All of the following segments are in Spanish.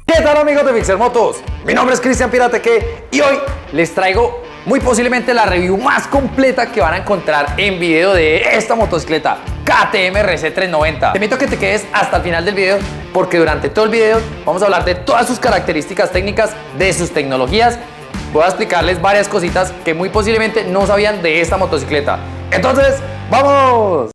¿Qué tal amigos de Mixer Motos? Mi nombre es Cristian Pirateque y hoy les traigo muy posiblemente la review más completa que van a encontrar en video de esta motocicleta KTM RC390. Te invito a que te quedes hasta el final del video porque durante todo el video vamos a hablar de todas sus características técnicas, de sus tecnologías. Voy a explicarles varias cositas que muy posiblemente no sabían de esta motocicleta. Entonces, ¡vamos!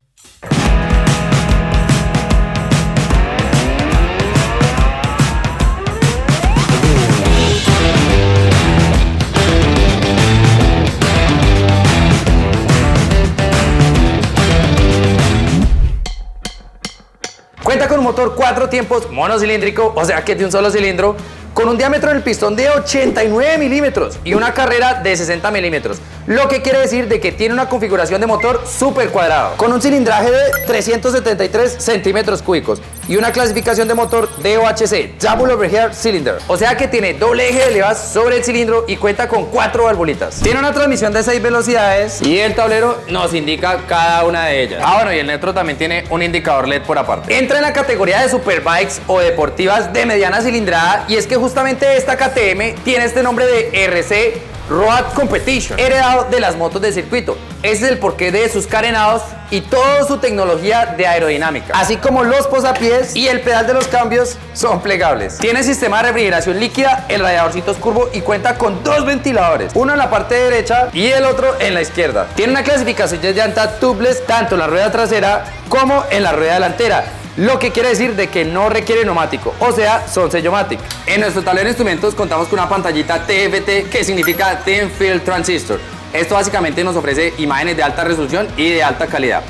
Cuenta con un motor 4 tiempos monocilíndrico, o sea que de un solo cilindro, con un diámetro en el pistón de 89 milímetros y una carrera de 60 milímetros, lo que quiere decir de que tiene una configuración de motor súper cuadrado, con un cilindraje de 373 centímetros cúbicos y una clasificación de motor DOHC, Double Overhead Cylinder, o sea que tiene doble eje de levas sobre el cilindro y cuenta con 4 valvulitas. Tiene una transmisión de 6 velocidades y el tablero nos indica cada una de ellas. Ah, bueno, y el neutro también tiene un indicador LED por aparte. Entra en la categoría de superbikes o deportivas de mediana cilindrada, y es que justamente esta KTM tiene este nombre de RC Road Competition, heredado de las motos de circuito. Ese es el porqué de sus carenados y toda su tecnología de aerodinámica, así como los posapiés y el pedal de los cambios son plegables. Tiene sistema de refrigeración líquida, el radiadorcito es curvo y cuenta con 2 ventiladores, uno en la parte derecha y el otro en la izquierda. Tiene una clasificación de llanta tubeless tanto en la rueda trasera como en la rueda delantera, lo que quiere decir de que no requiere neumático, o sea, son sellomatic. En nuestro tablero de instrumentos contamos con una pantallita TFT, que significa Thin Film Transistor. Esto básicamente nos ofrece imágenes de alta resolución y de alta calidad.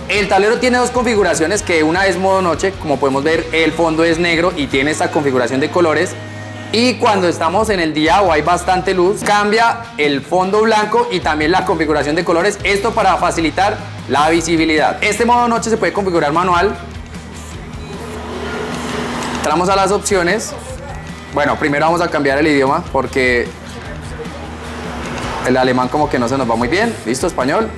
El tablero tiene 2 configuraciones, que una es modo noche, como podemos ver el fondo es negro y tiene esta configuración de colores. Y cuando estamos en el día o hay bastante luz, cambia el fondo blanco y también la configuración de colores, esto para facilitar la visibilidad. Este modo noche se puede configurar manual. Entramos a las opciones. Bueno, primero vamos a cambiar el idioma porque el alemán como que no se nos va muy bien. Listo, español.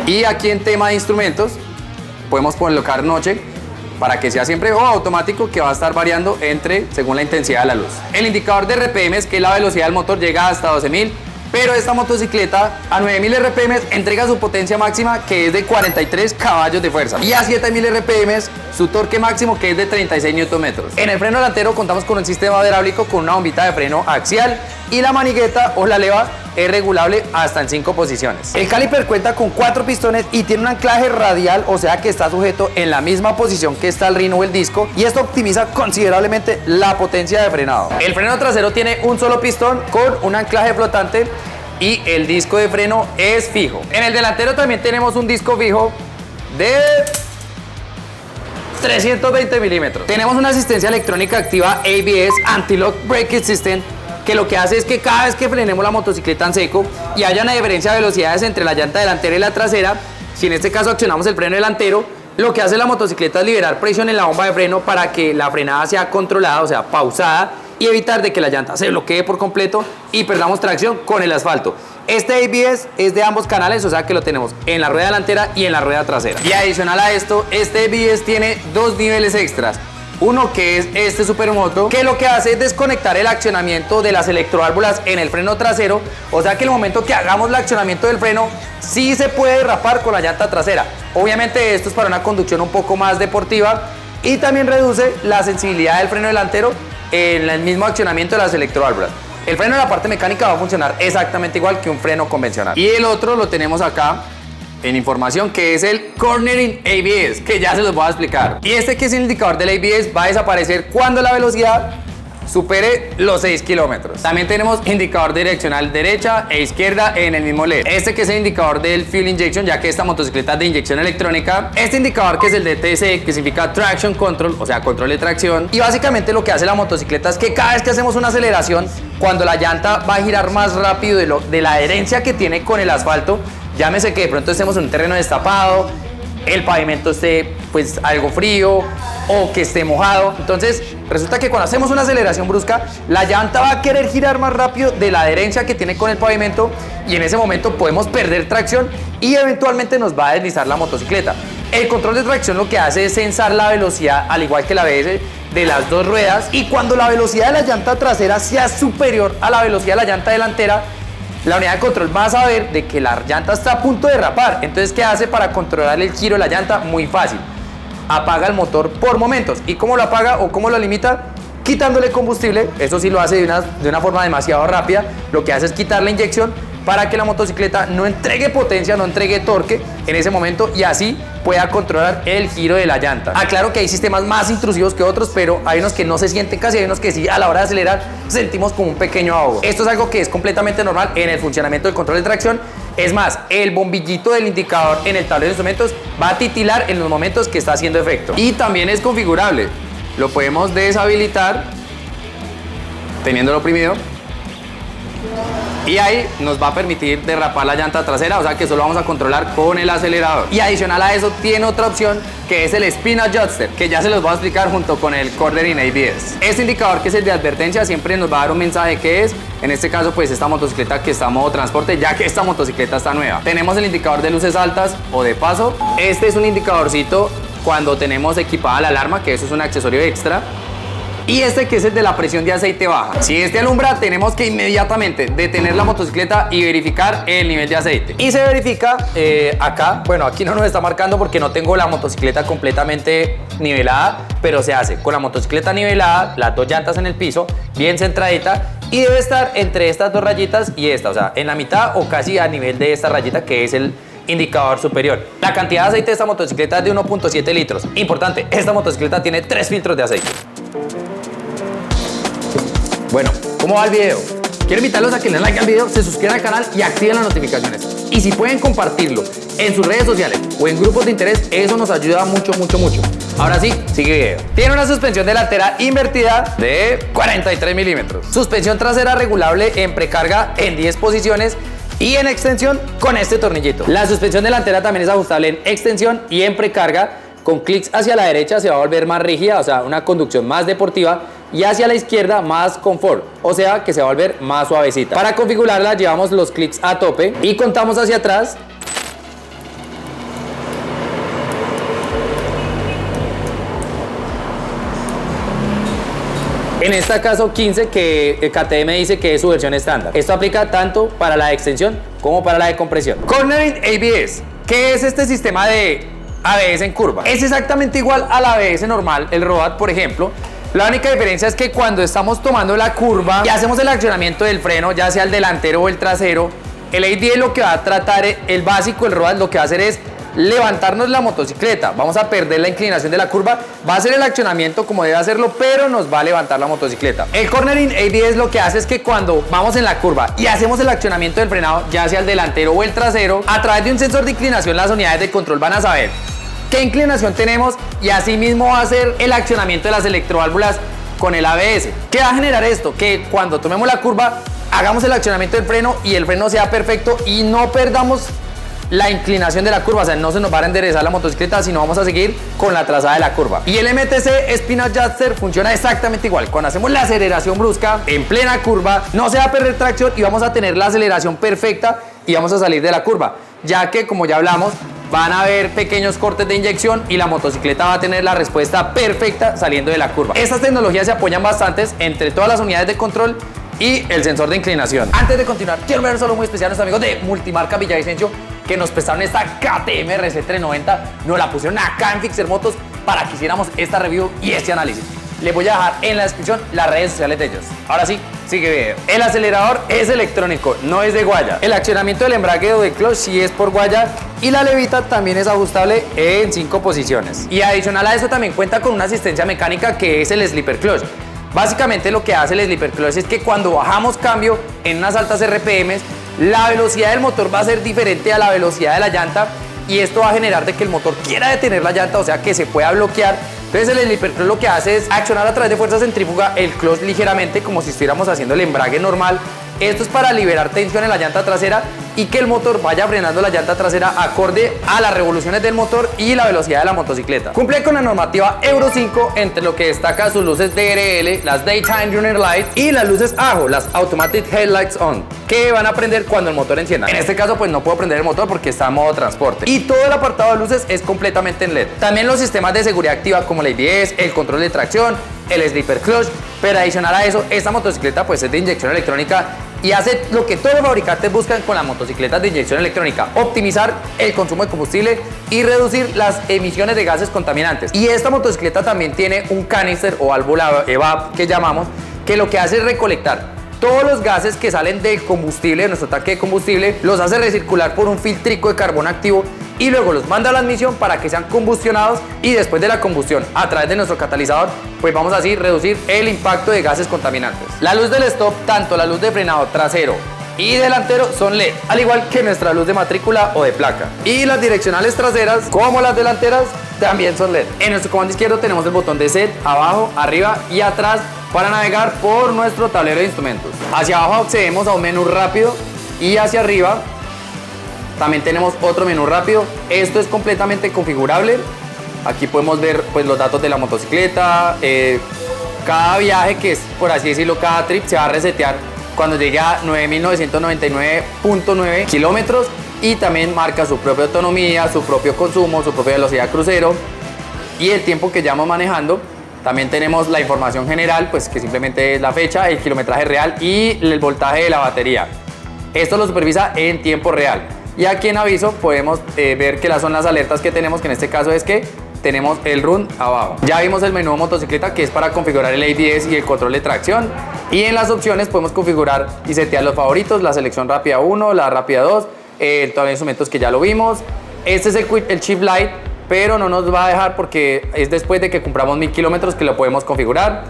Y aquí en tema de instrumentos podemos colocar noche para que sea siempre automático, que va a estar variando según la intensidad de la luz. El indicador de RPM, que es la velocidad del motor, llega hasta 12.000. Pero esta motocicleta a 9000 RPM entrega su potencia máxima, que es de 43 caballos de fuerza, y a 7000 RPM su torque máximo, que es de 36 Nm. En el freno delantero contamos con un sistema hidráulico con una bombita de freno axial y la manigueta o la leva es regulable hasta en 5 posiciones. El caliper cuenta con 4 pistones y tiene un anclaje radial, o sea que está sujeto en la misma posición que está el rino o el disco, y esto optimiza considerablemente la potencia de frenado. El freno trasero tiene un solo pistón con un anclaje flotante y el disco de freno es fijo. En el delantero también tenemos un disco fijo de 320 milímetros. Tenemos una asistencia electrónica activa ABS, Anti-Lock Braking System, que lo que hace es que cada vez que frenemos la motocicleta en seco y haya una diferencia de velocidades entre la llanta delantera y la trasera, si en este caso accionamos el freno delantero, lo que hace la motocicleta es liberar presión en la bomba de freno para que la frenada sea controlada, o sea, pausada, y evitar de que la llanta se bloquee por completo y perdamos tracción con el asfalto. Este ABS es de ambos canales, o sea que lo tenemos en la rueda delantera y en la rueda trasera. Y adicional a esto, este ABS tiene 2 niveles extras. Uno que es este Supermoto, que lo que hace es desconectar el accionamiento de las electroválvulas en el freno trasero, o sea que en el momento que hagamos el accionamiento del freno, sí se puede derrapar con la llanta trasera. Obviamente esto es para una conducción un poco más deportiva y también reduce la sensibilidad del freno delantero en el mismo accionamiento de las electroválvulas. El freno de la parte mecánica va a funcionar exactamente igual que un freno convencional. Y el otro lo tenemos acá en información, que es el Cornering ABS, que ya se los voy a explicar. Y este, que es el indicador del ABS, va a desaparecer cuando la velocidad supere los 6 kilómetros. También tenemos indicador direccional derecha e izquierda en el mismo LED. Este, que es el indicador del Fuel Injection, ya que esta motocicleta es de inyección electrónica. Este indicador, que es el de TC, que significa Traction Control, o sea, control de tracción. Y básicamente lo que hace la motocicleta es que cada vez que hacemos una aceleración, cuando la llanta va a girar más rápido de la adherencia que tiene con el asfalto, llámese que de pronto estemos en un terreno destapado, el pavimento esté pues algo frío o que esté mojado, entonces resulta que cuando hacemos una aceleración brusca, la llanta va a querer girar más rápido de la adherencia que tiene con el pavimento, y en ese momento podemos perder tracción y eventualmente nos va a deslizar la motocicleta. El control de tracción lo que hace es censar la velocidad, al igual que el ABS, de las dos ruedas, y cuando la velocidad de la llanta trasera sea superior a la velocidad de la llanta delantera, la unidad de control va a saber de que la llanta está a punto de derrapar. Entonces, ¿qué hace para controlar el giro de la llanta? Muy fácil. Apaga el motor por momentos. ¿Y cómo lo apaga o cómo lo limita? Quitándole combustible. Eso sí lo hace de una forma demasiado rápida. Lo que hace es quitar la inyección para que la motocicleta no entregue potencia, no entregue torque en ese momento y así pueda controlar el giro de la llanta. Aclaro que hay sistemas más intrusivos que otros, pero hay unos que no se sienten casi, hay unos que sí, a la hora de acelerar sentimos como un pequeño ahogo. Esto es algo que es completamente normal en el funcionamiento del control de tracción. Es más, el bombillito del indicador en el tablero de instrumentos va a titilar en los momentos que está haciendo efecto. Y también es configurable. Lo podemos deshabilitar teniéndolo oprimido. Y ahí nos va a permitir derrapar la llanta trasera, o sea que solo vamos a controlar con el acelerador. Y adicional a eso tiene otra opción que es el Spin Adjuster, que ya se los voy a explicar junto con el Cornering ABS. Este indicador, que es el de advertencia, siempre nos va a dar un mensaje que es, en este caso pues esta motocicleta que está en modo transporte, ya que esta motocicleta está nueva. Tenemos el indicador de luces altas o de paso. Este es un indicadorcito cuando tenemos equipada la alarma, que eso es un accesorio extra. Y este que es el de la presión de aceite baja. Si este alumbra, tenemos que inmediatamente detener la motocicleta y verificar el nivel de aceite. Y se verifica acá, bueno, aquí no nos está marcando porque no tengo la motocicleta completamente nivelada, pero se hace con la motocicleta nivelada, las dos llantas en el piso, bien centradita, y debe estar entre estas dos rayitas y esta, o sea, en la mitad o casi a nivel de esta rayita que es el indicador superior. La cantidad de aceite de esta motocicleta es de 1.7 litros. Importante, esta motocicleta tiene 3 filtros de aceite. Bueno, ¿cómo va el video? Quiero invitarlos a que le den like al video, se suscriban al canal y activen las notificaciones. Y si pueden compartirlo en sus redes sociales o en grupos de interés, eso nos ayuda mucho, mucho, mucho. Ahora sí, sigue el video. Tiene una suspensión delantera invertida de 43 milímetros. Suspensión trasera regulable en precarga en 10 posiciones y en extensión con este tornillito. La suspensión delantera también es ajustable en extensión y en precarga. Con clics hacia la derecha se va a volver más rígida, o sea, una conducción más deportiva, y hacia la izquierda más confort, o sea, que se va a volver más suavecita. Para configurarla llevamos los clics a tope y contamos hacia atrás. En este caso 15, que KTM dice que es su versión estándar. Esto aplica tanto para la de extensión como para la de compresión. Cornering ABS, ¿qué es este sistema de ABS en curva? Es exactamente igual al ABS normal, el Road, por ejemplo. La única diferencia es que cuando estamos tomando la curva y hacemos el accionamiento del freno, ya sea el delantero o el trasero, el ABS lo que va a tratar, el básico, el Road, lo que va a hacer es levantarnos la motocicleta. Vamos a perder la inclinación de la curva, va a hacer el accionamiento como debe hacerlo, pero nos va a levantar la motocicleta. El Cornering ABS lo que hace es que cuando vamos en la curva y hacemos el accionamiento del frenado, ya sea el delantero o el trasero, a través de un sensor de inclinación las unidades de control van a saber qué inclinación tenemos y así mismo va a hacer el accionamiento de las electroválvulas con el ABS. ¿Qué va a generar esto? Que cuando tomemos la curva hagamos el accionamiento del freno y el freno sea perfecto y no perdamos la inclinación de la curva, o sea, no se nos va a enderezar la motocicleta, sino vamos a seguir con la trazada de la curva. Y el MTC Spin Adjuster funciona exactamente igual. Cuando hacemos la aceleración brusca en plena curva, no se va a perder tracción y vamos a tener la aceleración perfecta y vamos a salir de la curva, ya que, como ya hablamos, van a haber pequeños cortes de inyección y la motocicleta va a tener la respuesta perfecta saliendo de la curva. Estas tecnologías se apoyan bastante entre todas las unidades de control y el sensor de inclinación. Antes de continuar, quiero ver un saludo muy especial a nuestros amigos de Multimarca Villavicencio, que nos prestaron esta KTM RC390, nos la pusieron acá en Fixer Motos para que hiciéramos esta review y este análisis. Les voy a dejar en la descripción las redes sociales de ellos. Ahora sí, sigue video. El acelerador es electrónico, no es de guaya. El accionamiento del embrague o del clutch sí es por guaya y la levita también es ajustable en 5 posiciones. Y adicional a eso también cuenta con una asistencia mecánica que es el Slipper Clutch. Básicamente lo que hace el Slipper Clutch es que cuando bajamos cambio en unas altas RPMs, la velocidad del motor va a ser diferente a la velocidad de la llanta y esto va a generar de que el motor quiera detener la llanta, o sea que se pueda bloquear. Entonces el Slipper Clutch lo que hace es accionar a través de fuerza centrífuga el clutch ligeramente como si estuviéramos haciendo el embrague normal. Esto es para liberar tensión en la llanta trasera y que el motor vaya frenando la llanta trasera acorde a las revoluciones del motor y la velocidad de la motocicleta. Cumple con la normativa Euro 5, entre lo que destaca sus luces DRL, las Daytime Running Lights y las luces AHO, las Automatic Headlights On, que van a prender cuando el motor encienda. En este caso pues no puedo prender el motor porque está en modo transporte. Y todo el apartado de luces es completamente en LED. También los sistemas de seguridad activa como el ABS, el control de tracción, el slipper clutch. Pero adicional a eso, esta motocicleta pues es de inyección electrónica y hace lo que todos los fabricantes buscan con las motocicletas de inyección electrónica: optimizar el consumo de combustible y reducir las emisiones de gases contaminantes. Y esta motocicleta también tiene un canister o válvula EVAP que llamamos, que lo que hace es recolectar todos los gases que salen del combustible, de nuestro tanque de combustible, los hace recircular por un filtrico de carbón activo y luego los manda a la admisión para que sean combustionados, y después de la combustión a través de nuestro catalizador pues vamos a así reducir el impacto de gases contaminantes. La luz del stop, tanto la luz de frenado trasero y delantero, son LED, al igual que nuestra luz de matrícula o de placa, y las direccionales traseras como las delanteras también son LED. En nuestro comando izquierdo tenemos el botón de set, abajo, arriba y atrás, para navegar por nuestro tablero de instrumentos. Hacia abajo accedemos a un menú rápido y hacia arriba también tenemos otro menú rápido. Esto es completamente configurable. Aquí podemos ver pues los datos de la motocicleta. Cada viaje, que es por así decirlo, cada trip, se va a resetear cuando llegue a 9.999.9 kilómetros, y también marca su propia autonomía, su propio consumo, su propia velocidad crucero y el tiempo que llevamos manejando. También tenemos la información general, pues que simplemente es la fecha, el kilometraje real y el voltaje de la batería. Esto lo supervisa en tiempo real. Y aquí en aviso podemos ver que son las alertas que tenemos, que en este caso es que tenemos el run abajo. Ya vimos el menú motocicleta, que es para configurar el ABS y el control de tracción. Y en las opciones podemos configurar y setear los favoritos, la selección rápida 1, la rápida 2, todos los instrumentos que ya lo vimos. Este es el Chip Light, pero no nos va a dejar porque es después de que cumplamos 1000 kilómetros que lo podemos configurar.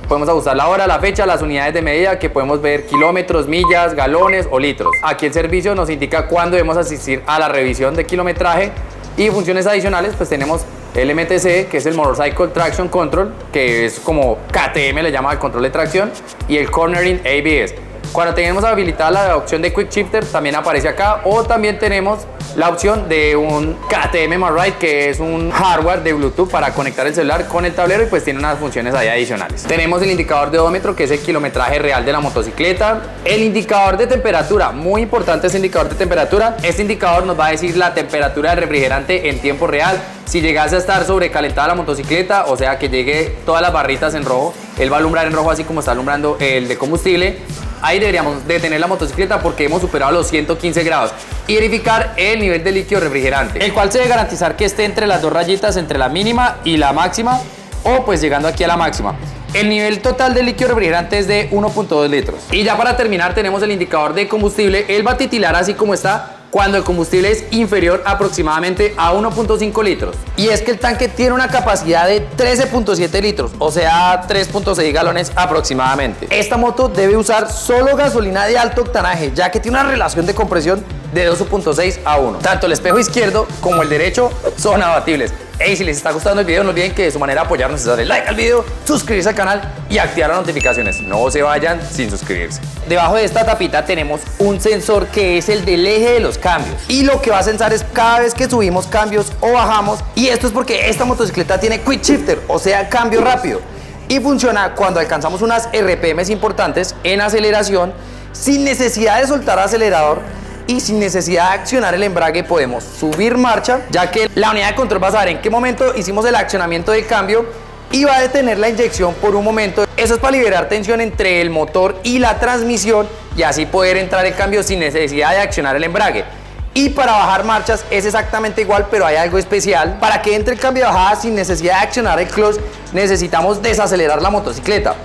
Podemos ajustar la hora, la fecha, las unidades de medida, que podemos ver kilómetros, millas, galones o litros. Aquí el servicio nos indica cuándo debemos asistir a la revisión de kilometraje, y funciones adicionales pues tenemos el MTC, que es el Motorcycle Traction Control, que es como KTM, le llama el control de tracción, y el Cornering ABS. Cuando tenemos habilitada la opción de Quick Shifter también aparece acá, o también tenemos la opción de un KTM MyRide, que es un hardware de Bluetooth para conectar el celular con el tablero, y pues tiene unas funciones ahí adicionales. Tenemos el indicador de odómetro, que es el kilometraje real de la motocicleta. El indicador de temperatura, muy importante este indicador de temperatura. Este indicador nos va a decir la temperatura del refrigerante en tiempo real. Si llegase a estar sobrecalentada la motocicleta, o sea que llegue todas las barritas en rojo, él va a alumbrar en rojo así como está alumbrando el de combustible. Ahí deberíamos detener la motocicleta porque hemos superado los 115 grados, y verificar el nivel de líquido refrigerante, el cual se debe garantizar que esté entre las dos rayitas, entre la mínima y la máxima, o pues llegando aquí a la máxima. El nivel total de líquido refrigerante es de 1.2 litros. Y ya para terminar tenemos el indicador de combustible. Él va a titilar así como está cuando el combustible es inferior aproximadamente a 1.5 litros. Y es que el tanque tiene una capacidad de 13.7 litros, o sea 3.6 galones aproximadamente. Esta moto debe usar solo gasolina de alto octanaje, ya que tiene una relación de compresión de 2.6 a 1. Tanto el espejo izquierdo como el derecho son abatibles. Hey, si les está gustando el video, no olviden que de su manera de apoyarnos es darle like al video, suscribirse al canal y activar las notificaciones. No se vayan sin suscribirse. Debajo de esta tapita tenemos un sensor que es el del eje de los cambios, y lo que va a sensar es cada vez que subimos cambios o bajamos, y esto es porque esta motocicleta tiene Quick Shifter, o sea cambio rápido, y funciona cuando alcanzamos unas RPMs importantes en aceleración sin necesidad de soltar acelerador. Y sin necesidad de accionar el embrague podemos subir marcha, ya que la unidad de control va a saber en qué momento hicimos el accionamiento del cambio y va a detener la inyección por un momento. Eso es para liberar tensión entre el motor y la transmisión, y así poder entrar el cambio sin necesidad de accionar el embrague. Y para bajar marchas es exactamente igual, pero hay algo especial. Para que entre el cambio de bajada sin necesidad de accionar el clutch, necesitamos desacelerar la motocicleta.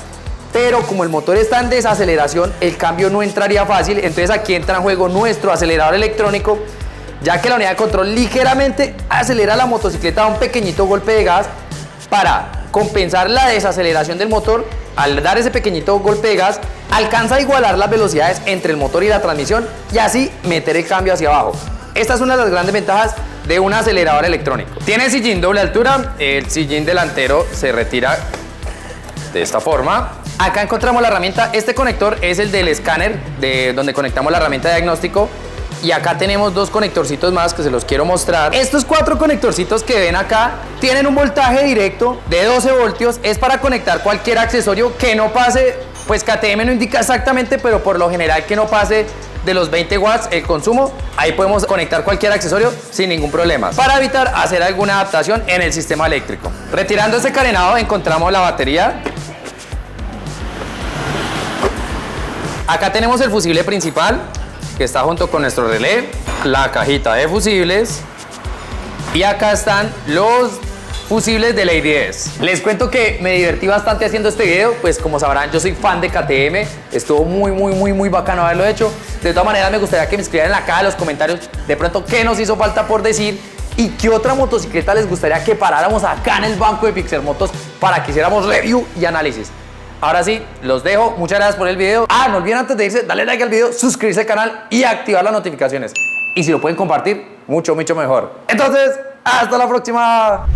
Pero como el motor está en desaceleración, el cambio no entraría fácil. Entonces aquí entra en juego nuestro acelerador electrónico, ya que la unidad de control ligeramente acelera la motocicleta a un pequeñito golpe de gas para compensar la desaceleración del motor. Al dar ese pequeñito golpe de gas, alcanza a igualar las velocidades entre el motor y la transmisión, y así meter el cambio hacia abajo. Esta es una de las grandes ventajas de un acelerador electrónico. Tiene sillín doble altura. El sillín delantero se retira de esta forma. Acá encontramos la herramienta. Este conector es el del escáner, donde conectamos la herramienta de diagnóstico. Y acá tenemos dos conectorcitos más que se los quiero mostrar. Estos 4 conectorcitos que ven acá tienen un voltaje directo de 12 voltios. Es para conectar cualquier accesorio que no pase, pues KTM no indica exactamente, pero por lo general que no pase de los 20 watts el consumo. Ahí podemos conectar cualquier accesorio sin ningún problema, para evitar hacer alguna adaptación en el sistema eléctrico. Retirando este carenado encontramos la batería. Acá tenemos el fusible principal, que está junto con nuestro relé, la cajita de fusibles, y acá están los fusibles del ADS. Les cuento que me divertí bastante haciendo este video, pues como sabrán yo soy fan de KTM, estuvo muy bacano haberlo hecho. De todas maneras me gustaría que me escribieran acá en los comentarios de pronto qué nos hizo falta por decir y qué otra motocicleta les gustaría que paráramos acá en el banco de Pixel Motos para que hiciéramos review y análisis. Ahora sí, los dejo. Muchas gracias por el video. No olviden antes de irse, darle like al video, suscribirse al canal y activar las notificaciones. Y si lo pueden compartir, mucho mejor. Entonces, hasta la próxima.